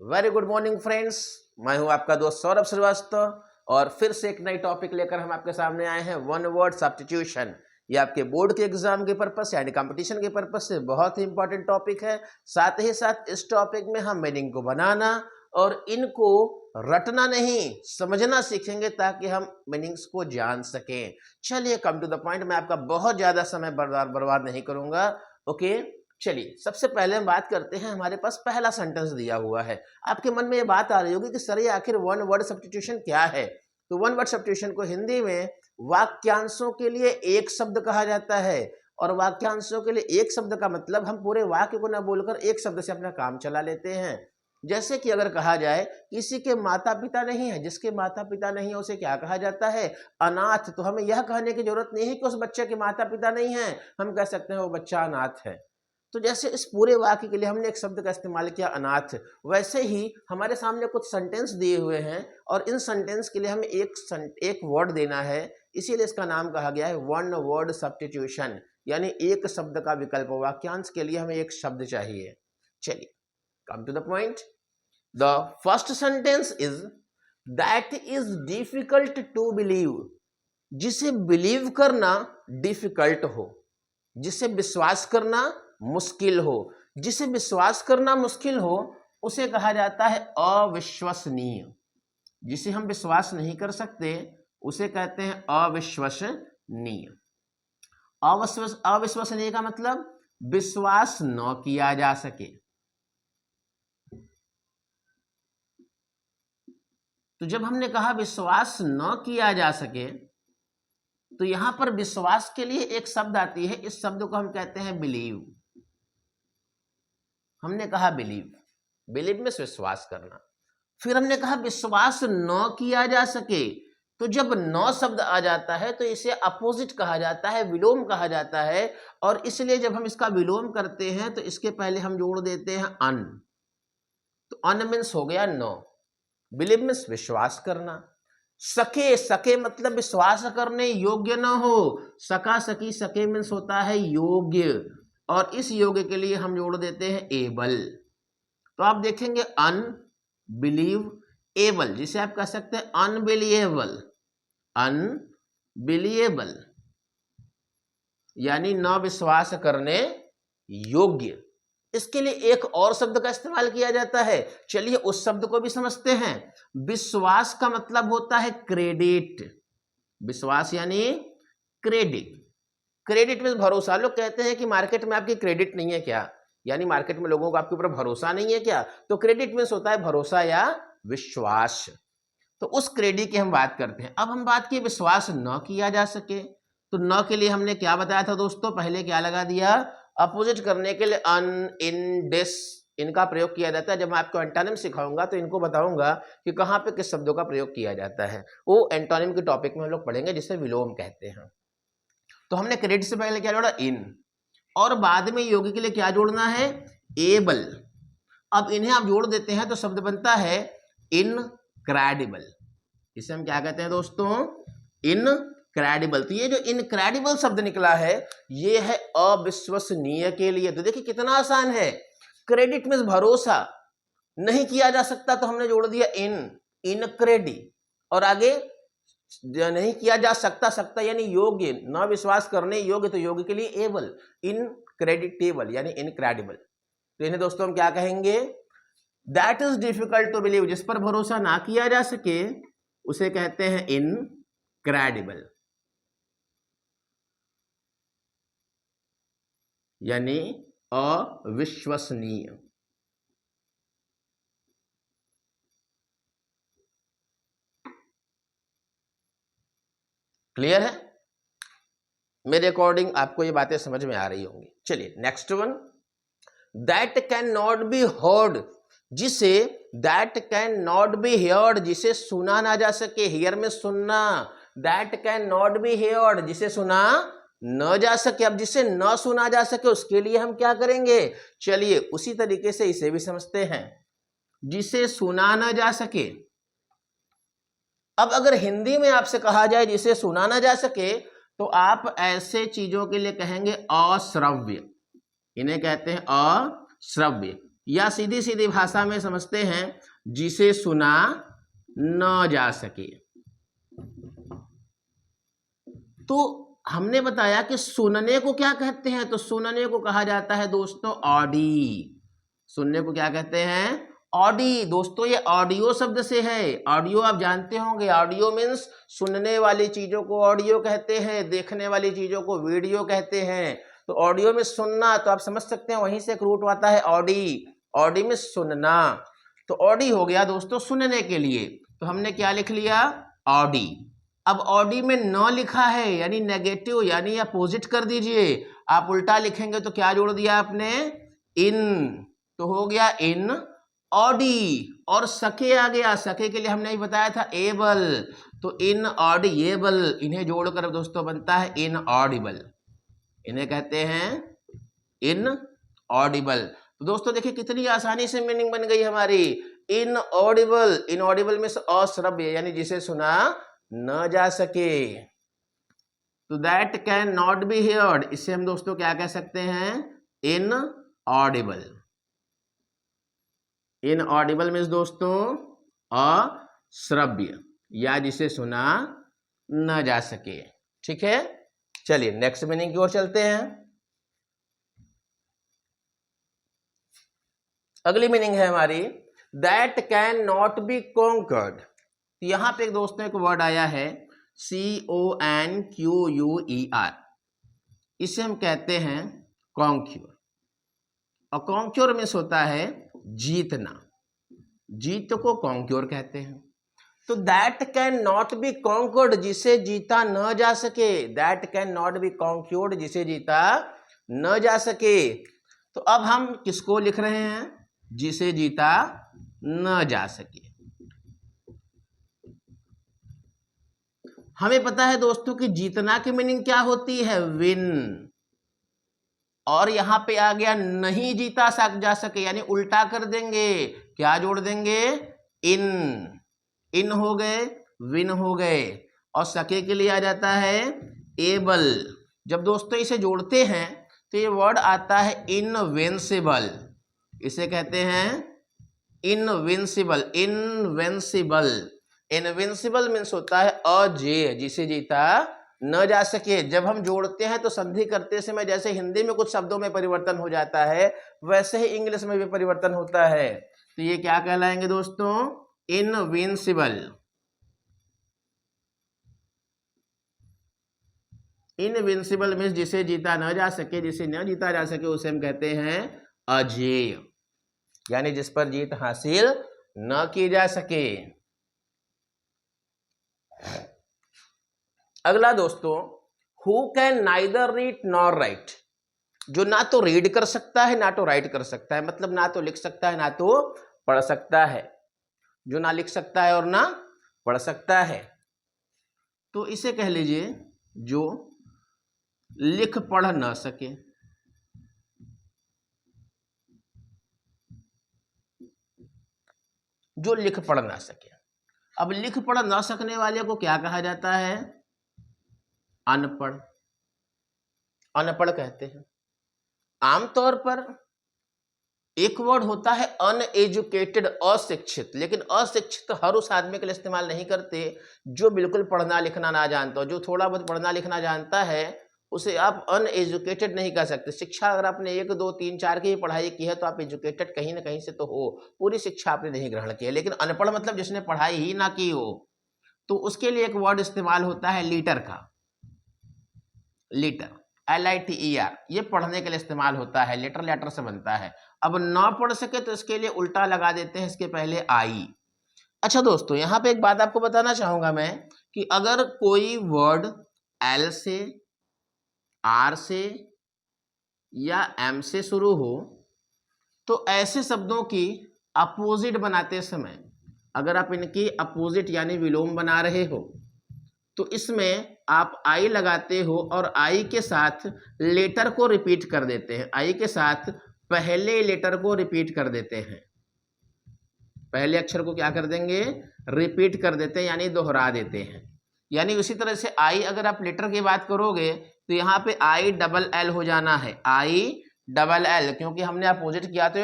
Very good morning friends, मैं हूं आपका दोस्त सौरभ श्रीवास्तव और फिर से एक नई टॉपिक लेकर हम आपके सामने आए हैं। One word substitution. ये आपके बोर्ड के एग्जाम के पर्पस यानी कंपटीशन के पर्पस से बहुत ही इंपॉर्टेंट टॉपिक है। साथ ही साथ इस टॉपिक में हम मीनिंग को बनाना और इनको रटना नहीं समझना सीखेंगे ताकि हम मीनिंग्स को जान सकें। चलिए कम टू द पॉइंट, मैं आपका बहुत ज्यादा समय बर्बाद नहीं करूंगा। ओके, चलिए सबसे पहले हम बात करते हैं। हमारे पास पहला सेंटेंस दिया हुआ है। आपके मन में ये बात आ रही होगी कि सर ये आखिर वन वर्ड सब्स्टिट्यूशन क्या है। तो वन वर्ड सब्स्टिट्यूशन को हिंदी में वाक्यांशों के लिए एक शब्द कहा जाता है। और वाक्यांशों के लिए एक शब्द का मतलब हम पूरे वाक्य को न बोलकर एक शब्द से अपना काम चला लेते हैं। जैसे कि अगर कहा जाए किसी के माता पिता नहीं है, जिसके माता पिता नहीं है उसे क्या कहा जाता है? अनाथ। तो हमें यह कहने की जरूरत नहीं है कि उस बच्चे के माता पिता नहीं है, हम कह सकते हैं वो बच्चा अनाथ है। तो जैसे इस पूरे वाक्य के लिए हमने एक शब्द का इस्तेमाल किया अनाथ, वैसे ही हमारे सामने कुछ सेंटेंस दिए हुए हैं और इन सेंटेंस के लिए हमें एक वर्ड देना है। इसीलिए इसका नाम कहा गया है वन वर्ड सब्स्टिट्यूशन, यानी एक शब्द का विकल्प। वाक्यांश के लिए हमें एक शब्द चाहिए। चलिए come to the point. The first sentence is that is difficult to believe. जिसे बिलीव करना डिफिकल्ट हो, जिसे विश्वास करना मुश्किल हो। जिसे विश्वास करना मुश्किल हो उसे कहा जाता है अविश्वसनीय। जिसे हम विश्वास नहीं कर सकते उसे कहते हैं अविश्वसनीय। अविश्वसनीय का मतलब विश्वास न किया जा सके। तो जब हमने कहा विश्वास न किया जा सके तो यहां पर विश्वास के लिए एक शब्द आती है। इस शब्द को हम कहते हैं बिलीव। हमने कहा बिलीव, बिलीव में विश्वास करना। फिर हमने कहा विश्वास न किया जा सके। तो जब न शब्द आ जाता है तो इसे अपोजिट कहा जाता है, विलोम कहा जाता है। और इसलिए जब हम इसका विलोम करते हैं तो इसके पहले हम जोड़ देते हैं अन। तो अन मीन्स हो गया न, बिलीव मीन्स विश्वास करना। सके, सके मतलब विश्वास करने योग्य न हो। सका सकी सके मीन्स होता है योग्य, और इस योग्य के लिए हम जोड़ देते हैं एबल। तो आप देखेंगे अनबिलीव एबल, जिसे आप कह सकते हैं अनबिलीएबल। अनबिलीएबल यानी न विश्वास करने योग्य। इसके लिए एक और शब्द का इस्तेमाल किया जाता है। चलिए उस शब्द को भी समझते हैं। विश्वास का मतलब होता है क्रेडिट। विश्वास यानी क्रेडिट। क्रेडिट में भरोसा। लोग कहते हैं कि मार्केट में आपकी क्रेडिट नहीं है क्या, यानी मार्केट में लोगों को आपके ऊपर भरोसा नहीं है क्या। तो क्रेडिट मीन्स होता है भरोसा या विश्वास। तो उस क्रेडिट की हम बात करते हैं। अब हम बात की विश्वास न किया जा सके। तो न के लिए हमने क्या बताया था दोस्तों? पहले क्या लगा दिया? अपोजिट करने के लिए अन, इन, डिस, इनका प्रयोग किया जाता है। जब मैं आपको एंटोनिम सिखाऊंगा तो इनको बताऊंगा कि कहां पे किस शब्दों का प्रयोग किया जाता है। वो एंटोनिम के टॉपिक में हम लोग पढ़ेंगे, जिसे विलोम कहते हैं। तो हमने क्रेडिट से पहले क्या जोड़ा? इन, और बाद में योगी के लिए क्या जोड़ना है? एबल। अब इन्हें आप जोड़ देते हैं तो शब्द बनता है इनक्रेडिबल। इसे हम क्या कहते हैं दोस्तों? इनक्रेडिबल। तो ये जो इनक्रेडिबल शब्द निकला है ये है अविश्वसनीय के लिए। तो देखिए कितना आसान है। क्रेडिट मींस भरोसा, नहीं किया जा सकता तो हमने जोड़ दिया इनक्रेडी, और आगे नहीं किया जा सकता, सकता यानी योग्य, न विश्वास करने योग्य, तो योग्य के लिए एबल, इनक्रेडिटेबल यानी इनक्रेडिबल। तो इन्हें दोस्तों हम क्या कहेंगे? That is difficult to believe. जिस पर भरोसा ना किया जा सके उसे कहते हैं इनक्रेडिबल यानी अविश्वसनीय। क्लियर है? मेरे अकॉर्डिंग आपको ये बातें समझ में आ रही होंगी। चलिए next one, that can not be heard. जिसे that can not be heard, जिसे सुना ना जा सके। हियर में सुनना। That can not be heard, जिसे सुना न जा सके। अब जिसे न सुना जा सके उसके लिए हम क्या करेंगे? चलिए उसी तरीके से इसे भी समझते हैं। जिसे सुना ना जा सके। अब अगर हिंदी में आपसे कहा जाए जिसे सुना ना जा सके तो आप ऐसे चीजों के लिए कहेंगे अश्रव्य। इन्हें कहते हैं अश्रव्य या सीधी सीधी भाषा में समझते हैं जिसे सुना न जा सके। तो हमने बताया कि सुनने को क्या कहते हैं, तो सुनने को कहा जाता है दोस्तों ऑडी। सुनने को क्या कहते हैं, ऑडी। दोस्तों ये ऑडियो शब्द से है। ऑडियो आप जानते होंगे, ऑडियो मीन्स सुनने वाली चीजों को ऑडियो कहते हैं, देखने वाली चीजों को वीडियो कहते हैं। तो ऑडियो में सुनना, तो आप समझ सकते हैं वहीं से एक रूट आता है ऑडी। ऑडी में सुनना, तो ऑडी हो गया दोस्तों सुनने के लिए। तो हमने क्या लिख लिया, ऑडी। अब ऑडी में न लिखा है यानी नेगेटिव यानी अपोजिट कर दीजिए। आप उल्टा लिखेंगे तो क्या जोड़ दिया आपने, इन, तो हो गया इन ऑडी। और सके आ गया, सके के लिए हमने बताया था एबल, तो इन ऑडिएबल, इन्हें जोड़कर दोस्तों बनता है इन ऑडिबल। इन्हें कहते हैं इन ऑडिबल। तो दोस्तों देखिए कितनी आसानी से मीनिंग बन गई हमारी, इन ऑडिबल। इन ऑडिबल में से अश्रव्य यानी जिसे सुना न जा सके। तो that can not be heard, इससे हम दोस्तों क्या कह सकते हैं, इन ऑडिबल। इन ऑडिबल मीन्स दोस्तों अश्रव्य या जिसे सुना न जा सके। ठीक है, चलिए नेक्स्ट मीनिंग की ओर चलते हैं। अगली मीनिंग है हमारी that can not be conquered. यहां पे एक दोस्तों एक वर्ड आया है CONQUER, इसे हम कहते हैं कॉन्क्योर। और कॉन्क्योर मीन्स होता है जीतना, जीत को कॉन्क्योर कहते हैं। तो दैट कैन नॉट बी कॉन्क्योर्ड, जिसे जीता न जा सके। दैट कैन नॉट बी कॉन्क्योर्ड, जिसे जीता न जा सके। तो अब हम किसको लिख रहे हैं, जिसे जीता न जा सके। हमें पता है दोस्तों कि जीतना की मीनिंग क्या होती है, विन। और यहां पे आ गया नहीं जीता जा सके यानी उल्टा कर देंगे, क्या जोड़ देंगे, इन। इन हो गए, विन हो गए। और सके के लिए आ जाता है एबल। जब दोस्तों इसे जोड़ते हैं तो ये वर्ड आता है इनविंसिबल। इसे कहते हैं इनविंसिबल, इनविंसिबल। इनविंसिबल मीन्स होता है अजेय, जिसे जीता न जा सके। जब हम जोड़ते हैं तो संधि करते समय जैसे हिंदी में कुछ शब्दों में परिवर्तन हो जाता है, वैसे ही इंग्लिश में भी परिवर्तन होता है। तो ये क्या कहलाएंगे दोस्तों, इनविंसिबल। इनविंसिबल मीन्स जिसे जीता न जा सके, जिसे न जीता जा सके उसे हम कहते हैं अजेय, यानी जिस पर जीत हासिल न की जा सके। अगला दोस्तों, who can neither read nor right, जो ना तो रीड कर सकता है ना तो राइट कर सकता है, मतलब ना तो लिख सकता है ना तो पढ़ सकता है। जो ना लिख सकता है और ना पढ़ सकता है, तो इसे कह लीजिए जो लिख पढ़ न सके। जो लिख पढ़ ना सके। अब लिख पढ़ ना सकने वाले को क्या कहा जाता है, अनपढ़। अनपढ़ कहते हैं। आमतौर पर एक वर्ड होता है अनएजुकेटेड, अशिक्षित, लेकिन अशिक्षित हर उस आदमी के लिए इस्तेमाल नहीं करते जो बिल्कुल पढ़ना लिखना ना जानता हो। जो थोड़ा बहुत पढ़ना लिखना जानता है उसे आप अनएजुकेटेड नहीं कह सकते। शिक्षा अगर आपने 1 2 3 4 की पढ़ाई की है तो आप एजुकेटेड कहीं ना कहीं से तो हो, पूरी शिक्षा आपने नहीं ग्रहण की है। लेकिन अनपढ़ मतलब जिसने पढ़ाई ही ना की हो, तो उसके लिए एक वर्ड इस्तेमाल होता है लीटर का। लीटर, LITER, ये पढ़ने के लिए इस्तेमाल होता है, लेटर लेटर से बनता है। अब ना पढ़ सके तो इसके लिए उल्टा लगा देते हैं, इसके पहले आई। अच्छा दोस्तों, यहाँ पे एक बात आपको बताना चाहूंगा मैं कि अगर कोई वर्ड L से, R से या M से शुरू हो तो ऐसे शब्दों की अपोजिट बनाते समय अगर आप इनकी अपोजिट यानी विलोम बना रहे हो तो इसमें आप आई लगाते हो और आई के साथ लेटर को रिपीट कर देते हैं। आई के साथ पहले लेटर को रिपीट कर देते हैं, पहले अक्षर को क्या कर देंगे, रिपीट कर देते हैं यानी दोहरा देते हैं। यानी उसी तरह से आई अगर आप लेटर की बात करोगे तो यहाँ पे ILL हो जाना है, ILL, क्योंकि हमने अपोजिट किया तो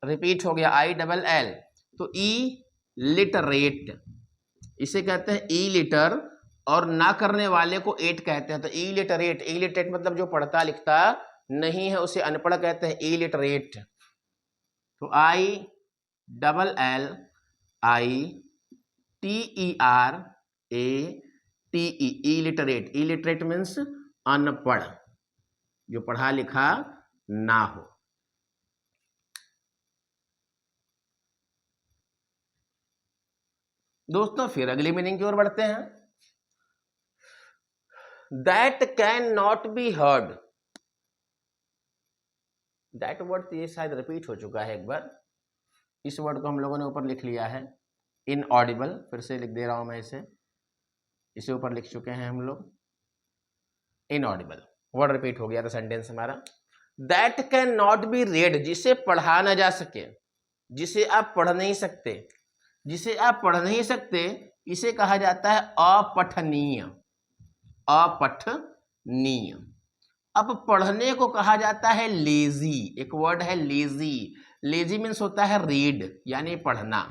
रिपीट हो गया आई डबल एल, तो ई लिटरेट, इसे कहते हैं ई लिटर, और ना करने वाले को एट कहते हैं, तो ई लिटरेट, ई लिटरेट मतलब जो पढ़ता लिखता नहीं है उसे अनपढ़ कहते हैं, ई लिटरेट। तो I double L I T E R A T E, illiterate, illiterate means अनपढ़, जो पढ़ा लिखा ना हो। दोस्तों फिर अगली मीनिंग की ओर बढ़ते हैं। That can not be heard, that word ये शायद रिपीट हो चुका है एक बार, इस वर्ड को हम लोगों ने ऊपर लिख लिया है, इनऑडिबल, फिर से लिख दे रहा हूं मैं इसे ऊपर लिख चुके हैं हम लोग, इनऑडिबल वर्ड रिपीट हो गया था सेंटेंस हमारा। That can not B red, जिसे पढ़ा ना जा सके, जिसे आप पढ़ नहीं सकते, जिसे आप पढ़ नहीं सकते इसे कहा जाता है अपठनीय, अपठनीय। अब पढ़ने को कहा जाता है लेजी, एक वर्ड है लेजी, लेजी मीन्स होता है रीड यानी पढ़ना,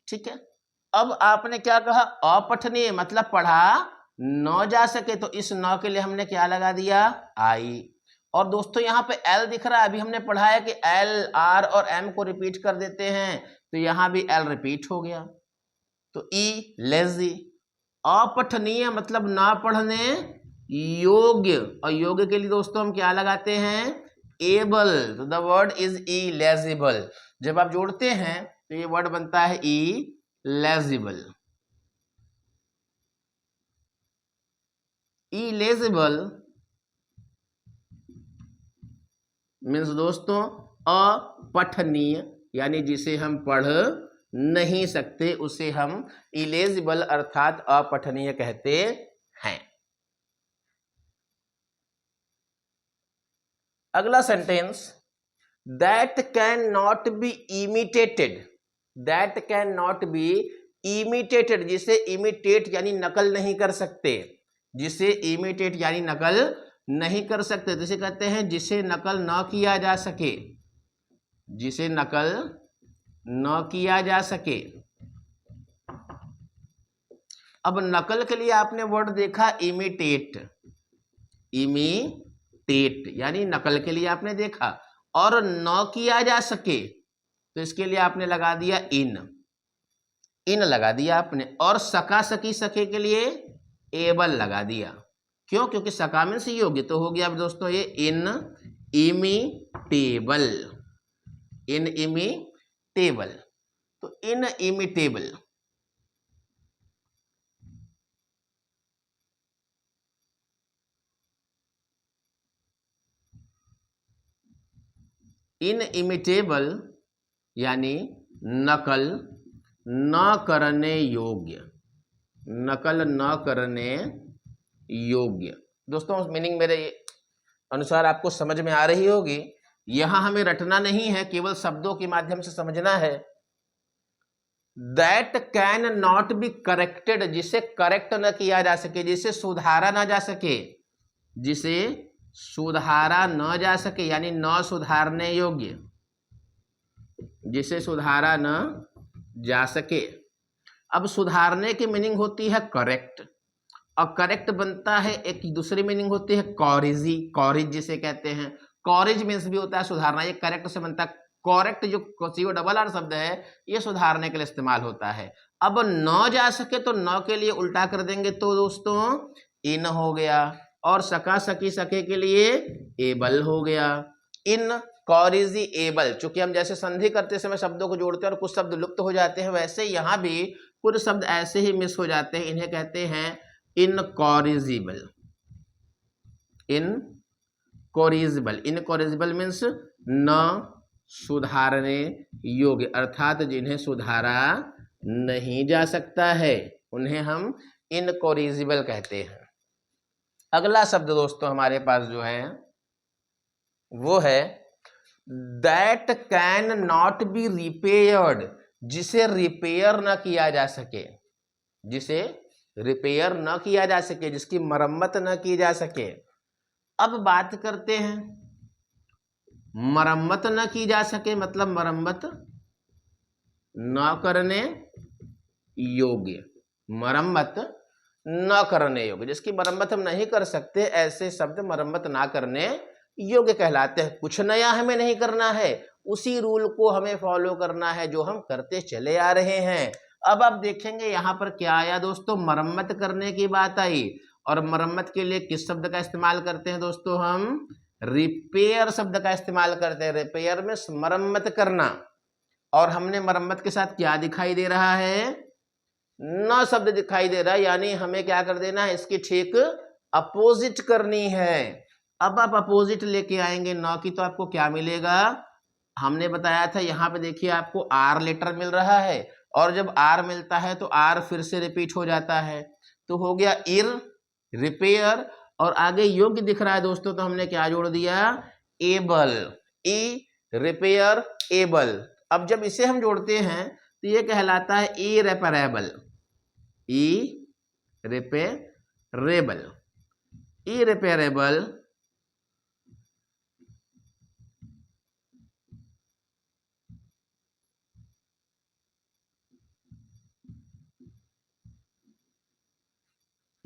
ठीक है। अब आपने क्या कहा, अपठनीय मतलब पढ़ा न जा सके, तो इस न के लिए हमने क्या लगा दिया, आई। और दोस्तों यहाँ पे एल दिख रहा है, अभी हमने पढ़ा है कि एल आर और एम को रिपीट कर देते हैं, तो यहां भी एल रिपीट हो गया, तो ई लेजी। अपठनीय मतलब ना पढ़ने योग्य, और योग्य के लिए दोस्तों हम क्या लगाते हैं, एबल, तो द वर्ड इज इलेजिबल। जब आप जोड़ते हैं तो ये वर्ड बनता है इलेजिबल। इलेजिबल मीन्स दोस्तों अपठनीय, यानी जिसे हम पढ़ नहीं सकते उसे हम इलेजिबल अर्थात अपठनीय कहते हैं। अगला sentence, that can not B imitated, that can not B imitated, जिसे इमिटेट यानी नकल नहीं कर सकते, जिसे इमिटेट यानी नकल नहीं कर सकते, जिसे कहते हैं जिसे नकल न किया जा सके, जिसे नकल न किया जा सके। अब नकल के लिए आपने वर्ड देखा इमिटेट, इमिटेट यानी नकल के लिए आपने देखा, और न किया जा सके तो इसके लिए आपने लगा दिया इन लगा दिया आपने, और सका सकी सके के लिए एबल लगा दिया। क्यों, क्योंकि सका मीन्स योग्य, तो हो गया अब दोस्तों ये इन इमिटेबल, इन इमिटेबल, तो इन इमिटेबल। इन इमिटेबल यानी नकल न करने योग्य, नकल न करने योग्य। दोस्तों मीनिंग मेरे अनुसार आपको समझ में आ रही होगी, यहां हमें रटना नहीं है, केवल शब्दों के माध्यम से समझना है। That can not be corrected, जिसे करेक्ट न किया जा सके, जिसे सुधारा ना जा सके, जिसे सुधारा न जा सके यानी न सुधारने योग्य, जिसे सुधारा न जा सके। अब सुधारने की मीनिंग होती है करेक्ट, और करेक्ट बनता है एक दूसरी मीनिंग होती है कॉरिजी, कॉरिज जिसे कहते हैं, कॉरिज मीन्स भी होता है सुधारना, ये करेक्ट से बनता है। करेक्ट जो CO डबल आर शब्द है ये सुधारने के लिए इस्तेमाल होता है। अब न जा सके तो न के लिए उल्टा कर देंगे तो दोस्तों इन हो गया, और सका सकी सके के लिए एबल हो गया, इन कॉरिजी एबल। चूंकि हम जैसे संधि करते समय शब्दों को जोड़ते हैं और कुछ शब्द लुप्त हो जाते हैं, वैसे यहाँ भी कुछ शब्द ऐसे ही मिस हो जाते हैं, इन्हें कहते हैं इनकॉरिजिबल, इनकॉरिजिबल, इनकॉरिजिबल मीन्स न सुधारने योग्य, अर्थात जिन्हें सुधारा नहीं जा सकता है उन्हें हम इनकॉरिजिबल कहते हैं। अगला शब्द दोस्तों हमारे पास जो है वो है that can not B repaired, जिसे रिपेयर न किया जा सके, जिसे रिपेयर न किया जा सके, जिसकी मरम्मत न की जा सके। अब बात करते हैं मरम्मत न की जा सके, मतलब मरम्मत न करने योग्य, मरम्मत न करने योग्य, जिसकी मरम्मत हम नहीं कर सकते, ऐसे शब्द मरम्मत ना करने योग्य कहलाते हैं। कुछ नया हमें नहीं करना है, उसी रूल को हमें फॉलो करना है जो हम करते चले आ रहे हैं। अब आप देखेंगे यहां पर क्या आया दोस्तों, मरम्मत करने की बात आई, और मरम्मत के लिए किस शब्द का इस्तेमाल करते हैं दोस्तों, हम रिपेयर शब्द का इस्तेमाल करते हैं। रिपेयर में मरम्मत करना, और हमने मरम्मत के साथ क्या दिखाई दे रहा है, न शब्द दिखाई दे रहा है, यानी हमें क्या कर देना है, इसकी ठीक अपोजिट करनी है। अब आप अपोजिट लेके आएंगे न की, तो आपको क्या मिलेगा, हमने बताया था यहाँ पे देखिए आपको आर लेटर मिल रहा है, और जब आर मिलता है तो आर फिर से रिपीट हो जाता है, तो हो गया इर, रिपेयर, और आगे योग्य दिख रहा है दोस्तों, तो हमने क्या जोड़ दिया, एबल, ई रिपेयर एबल। अब जब इसे हम जोड़ते हैं तो ये कहलाता है इरेपरेबल, इरेपरेबल, इरेपरेबल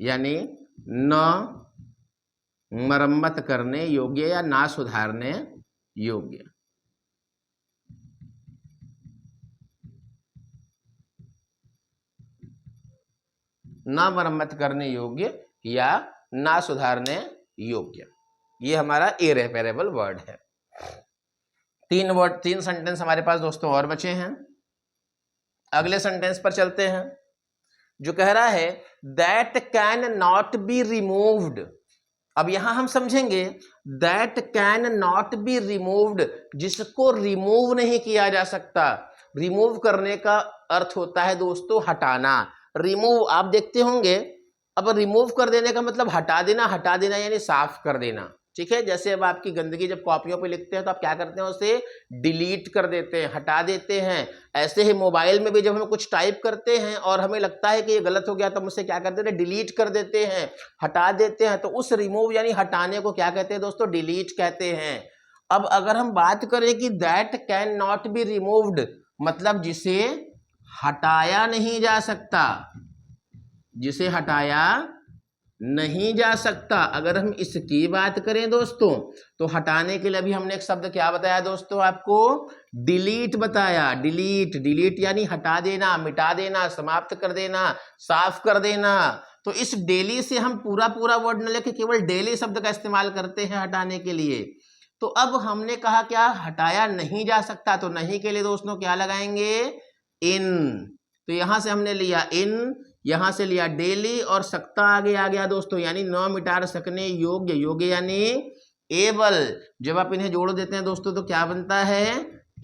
यानी न मरम्मत करने योग्य या ना सुधारने योग्य। ना मरम्मत करने योग्य या ना सुधारने योग्य, ये हमारा इरेपरेबल वर्ड है। तीन सेंटेंस हमारे पास दोस्तों और बचे हैं। अगले सेंटेंस पर चलते हैं, जो कह रहा है that can not be removed. अब यहां हम समझेंगे that can not be removed, जिसको रिमूव नहीं किया जा सकता। रिमूव करने का अर्थ होता है दोस्तों हटाना। रिमूव आप देखते होंगे, अब रिमूव कर देने का मतलब हटा देना यानी साफ कर देना, ठीक है। जैसे अब आपकी गंदगी जब कॉपियों पे लिखते हैं तो आप क्या करते हैं, उसे डिलीट कर देते हैं, हटा देते हैं। ऐसे ही मोबाइल में भी जब हम कुछ टाइप करते हैं और हमें लगता है कि ये गलत हो गया, तो हम उसे क्या करते हैं, डिलीट कर देते हैं, हटा देते हैं। तो उस रिमूव यानी हटाने को क्या कहते हैं दोस्तों, डिलीट कहते हैं। अब अगर हम बात करें कि that can not be removed, मतलब जिसे हटाया नहीं जा सकता, जिसे हटाया नहीं जा सकता। अगर हम इसकी बात करें दोस्तों, तो हटाने के लिए अभी हमने एक शब्द क्या बताया दोस्तों, आपको डिलीट बताया। डिलीट, डिलीट यानी हटा देना, मिटा देना, समाप्त कर देना, साफ कर देना। तो इस डेली से हम पूरा वर्ड न लेके केवल डेली शब्द का इस्तेमाल करते हैं हटाने के लिए। तो अब हमने कहा क्या, हटाया नहीं जा सकता, तो नहीं के लिए दोस्तों क्या लगाएंगे, इन। तो यहां से हमने लिया इन, यहां से लिया डेली, और सकता आगे आ गया दोस्तों, यानी न मिटा सकने योग्य, योग्य यानी एबल। जब आप इन्हें जोड़ देते हैं दोस्तों तो क्या बनता है,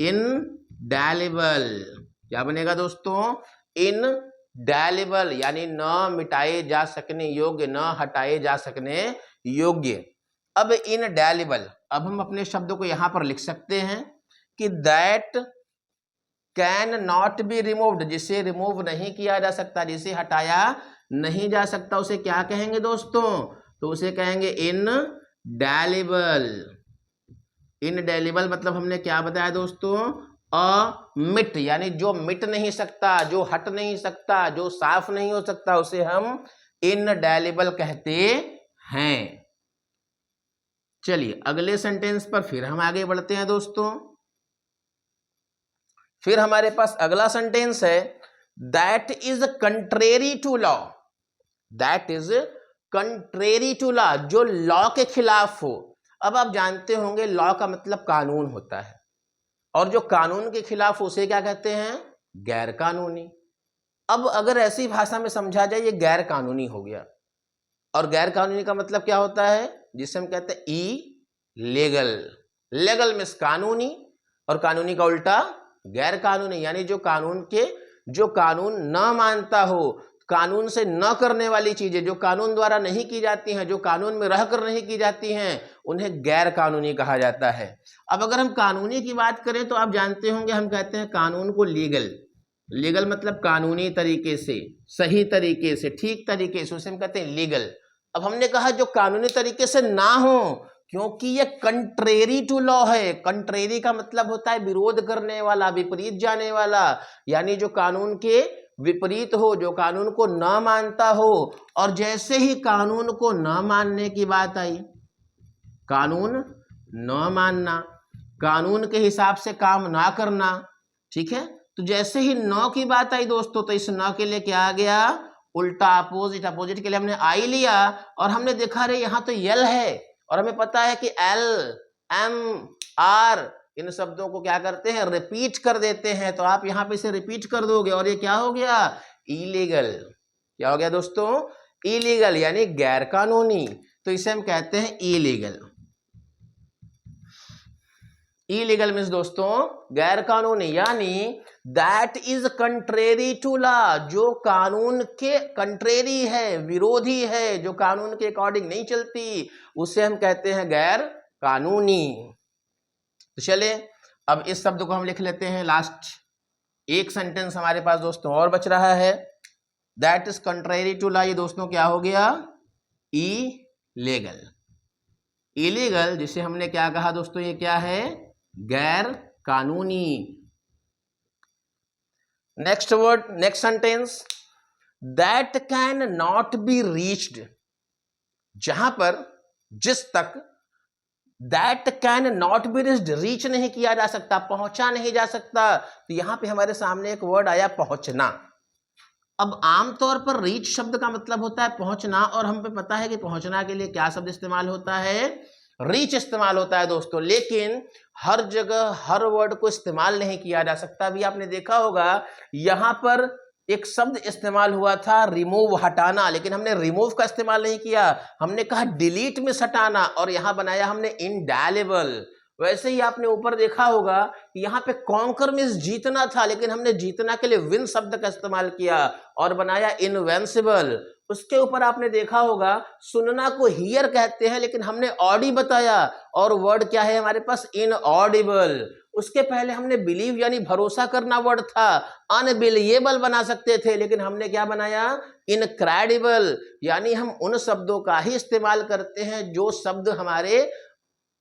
इनडेलिबल। क्या बनेगा दोस्तों, इनडेलिबल यानी न मिटाए जा सकने योग्य, न हटाए जा सकने योग्य। अब इनडेलिबल, अब हम अपने शब्दों को यहां पर लिख सकते हैं कि that can not be removed, जिसे रिमूव नहीं किया जा सकता, जिसे हटाया नहीं जा सकता, उसे क्या कहेंगे दोस्तों, तो उसे कहेंगे इनडेलिबल। इनडेलिबल मतलब हमने क्या बताया दोस्तों, अमिट, यानी जो मिट नहीं सकता, जो हट नहीं सकता, जो साफ नहीं हो सकता, उसे हम इनडेलिबल कहते हैं। चलिए अगले सेंटेंस पर फिर हम आगे बढ़ते हैं दोस्तों। फिर हमारे पास अगला सेंटेंस है that is contrary to law. That is contrary to law, जो लॉ के खिलाफ हो। अब आप जानते होंगे लॉ का मतलब कानून होता है, और जो कानून के खिलाफ उसे क्या कहते हैं, गैर कानूनी। अब अगर ऐसी भाषा में समझा जाए ये गैर कानूनी हो गया, और गैर कानूनी का मतलब क्या होता है, जिसे हम कहते हैं इलीगल। लीगल मींस कानूनी, और कानूनी का उल्टा गैर कानूनी, यानी जो कानून न मानता हो, कानून से न करने वाली चीजें, जो कानून द्वारा नहीं की जाती हैं, जो कानून में रहकर नहीं की जाती हैं, उन्हें गैर कानूनी कहा जाता है। अब अगर हम कानूनी की बात करें तो आप जानते होंगे हम कहते हैं कानून को लीगल। लीगल मतलब कानूनी तरीके से, सही तरीके से, ठीक तरीके से, उसे हम कहते हैं लीगल। अब हमने कहा जो कानूनी तरीके से ना हो, क्योंकि ये कंट्रेरी टू लॉ है। कंट्रेरी का मतलब होता है विरोध करने वाला, विपरीत जाने वाला, यानी जो कानून के विपरीत हो, जो कानून को न मानता हो। और जैसे ही कानून को न मानने की बात आई, कानून न मानना, कानून के हिसाब से काम ना करना, ठीक है, तो जैसे ही न की बात आई दोस्तों, तो इस न के लिए क्या आ गया, उल्टा अपोजिट। अपोजिट के लिए हमने आई लिया और हमने देखा रे यहाँ तो यल है, और हमें पता है कि एल, एम, आर इन शब्दों को क्या करते हैं, रिपीट कर देते हैं। तो आप यहाँ पे इसे रिपीट कर दोगे और ये क्या हो गया, इलीगल। क्या हो गया दोस्तों, इलीगल, यानी गैर कानूनी। तो इसे हम कहते हैं इलीगल। इलीगल मीन्स दोस्तों गैर कानूनी, यानी that is contrary to law, जो कानून के कंट्रेरी है, विरोधी है, जो कानून के अकॉर्डिंग नहीं चलती, उसे हम कहते हैं गैर कानूनी। तो चले अब इस शब्द को हम लिख लेते हैं। लास्ट एक सेंटेंस हमारे पास दोस्तों और बच रहा है, that is contrary to law. ये दोस्तों क्या हो गया, इलीगल। इलीगल जिसे हमने क्या कहा दोस्तों, ये क्या है, गैर कानूनी। Next word, next sentence, that can not be reached, जहां पर, जिस तक, that can not be reached, reach नहीं किया जा सकता, पहुंचा नहीं जा सकता। तो यहां पे हमारे सामने एक वर्ड आया, पहुंचना। अब आमतौर पर रीच शब्द का मतलब होता है पहुंचना, और हम पे पता है कि पहुंचना के लिए क्या शब्द इस्तेमाल होता है, रीच इस्तेमाल होता है दोस्तों। लेकिन हर जगह हर वर्ड को इस्तेमाल नहीं किया जा सकता। अभी आपने देखा होगा यहां पर एक शब्द इस्तेमाल हुआ था रिमूव, हटाना, लेकिन हमने रिमूव का इस्तेमाल नहीं किया, हमने कहा डिलीट में हटाना, और यहां बनाया हमने इंडेलिबल। वैसे ही आपने ऊपर देखा होगा कि यहाँ पे कॉन्कर मींस जीतना था, लेकिन हमने जीतना के लिए विन शब्द का इस्तेमाल किया और बनाया इनवेंसिबल। उसके ऊपर आपने देखा होगा सुनना को हियर कहते हैं, लेकिन हमने ऑडी बताया, और वर्ड क्या है हमारे पास, इनऑडिबल। उसके पहले हमने बिलीव यानी भरोसा करना वर्ड था, अनबिलीवेबल बना सकते थे, लेकिन हमने क्या बनाया, इनक्रेडिबल। यानी हम उन शब्दों का ही इस्तेमाल करते हैं जो शब्द हमारे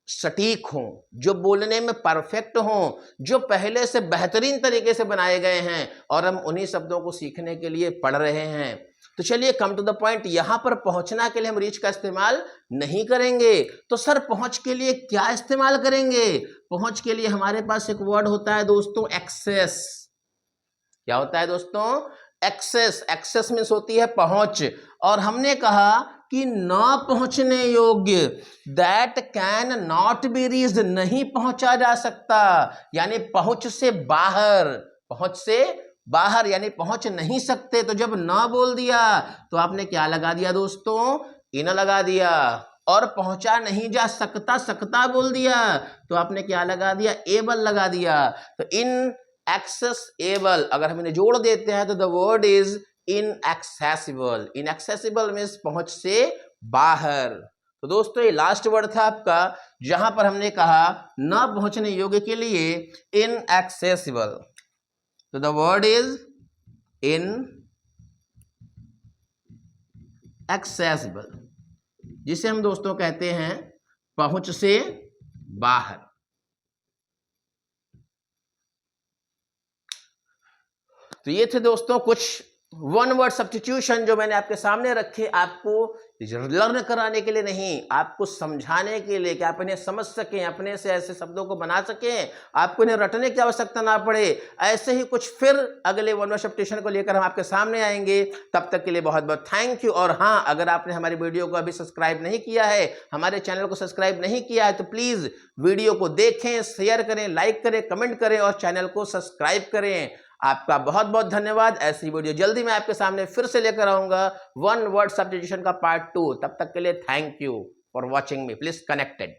सटीक हों, जो बोलने में परफेक्ट हों, जो पहले से बेहतरीन तरीके से बनाए गए हैं, और हम उन्हीं शब्दों को सीखने के लिए पढ़ रहे हैं। तो चलिए कम टू द पॉइंट, यहां पर पहुंचना के लिए हम रीच का इस्तेमाल नहीं करेंगे। तो सर पहुंच के लिए क्या इस्तेमाल करेंगे, पहुंच के लिए हमारे पास एक वर्ड होता है दोस्तों, एक्सेस। क्या होता है दोस्तों, एक्सेस। एक्सेस मीन्स होती है पहुंच, और हमने कहा कि न पहुंचने योग्य, that can not be reached, नहीं पहुंचा जा सकता, यानी पहुंच से बाहर, पहुंच से बाहर यानी पहुंच नहीं सकते। तो जब न बोल दिया तो आपने क्या लगा दिया दोस्तों, इन लगा दिया, और पहुंचा नहीं जा सकता, सकता बोल दिया तो आपने क्या लगा दिया, एबल लगा दिया। तो इन एक्सेसिबल अगर हम इन्हें जोड़ देते हैं तो the word is inaccessible. Inaccessible means पहुंच से बाहर। तो दोस्तों ये लास्ट वर्ड था आपका, जहां पर हमने कहा न पहुंचने योग्य के लिए इनएक्सेसिबल। तो द वर्ड इज इनएक्सेसिबल, जिसे हम दोस्तों कहते हैं पहुंच से बाहर। तो ये थे दोस्तों कुछ वन वर्ड सब्स्टिट्यूशन जो मैंने आपके सामने रखे, आपको लर्न कराने के लिए नहीं, आपको समझाने के लिए कि आप इन्हें समझ सकें, अपने से ऐसे शब्दों को बना सकें, आपको इन्हें रटने की आवश्यकता ना पड़े। ऐसे ही कुछ फिर अगले वन वर्ड सब्स्टिट्यूशन को लेकर हम आपके सामने आएंगे। तब तक के लिए बहुत बहुत थैंक यू। और हाँ, अगर आपने हमारी वीडियो को अभी सब्सक्राइब नहीं किया है, हमारे चैनल को सब्सक्राइब नहीं किया है, तो प्लीज वीडियो को देखें, शेयर करें, लाइक करें, कमेंट करें और चैनल को सब्सक्राइब करें। आपका बहुत बहुत धन्यवाद। ऐसी वीडियो जल्दी मैं आपके सामने फिर से लेकर आऊंगा, वन वर्ड सब्स्टिट्यूशन का पार्ट 2। तब तक के लिए thank you for watching me. Please connected.